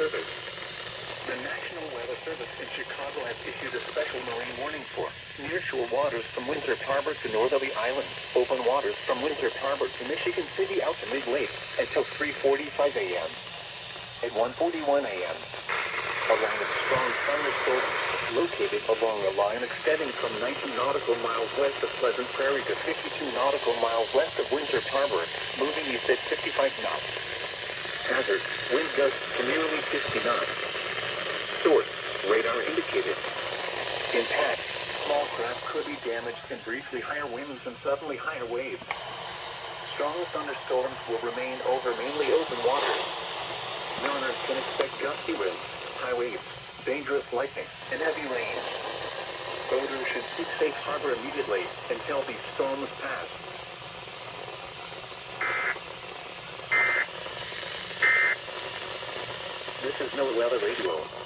Service. The National Weather Service in Chicago has issued a special marine warning for nearshore waters from Winthrop Harbor to Northerly Island, open waters from Winthrop Harbor to Michigan City out to Mid-Lake until 3:45 a.m. At 1:41 a.m., a line of strong thunderstorms located along a line extending from 19 nautical miles west of Pleasant Prairie to 52 nautical miles west of Winthrop Harbor, moving east at 55 knots. Hazard, wind gusts to nearly 50 knots. Source, radar indicated. Impact, small craft could be damaged and briefly higher winds and suddenly higher waves. Strong thunderstorms will remain over mainly open waters. Mariners can expect gusty winds, high waves, dangerous lightning, and heavy rain. Boaters should seek safe harbor immediately until these storms pass. This is NOAA Weather Radio.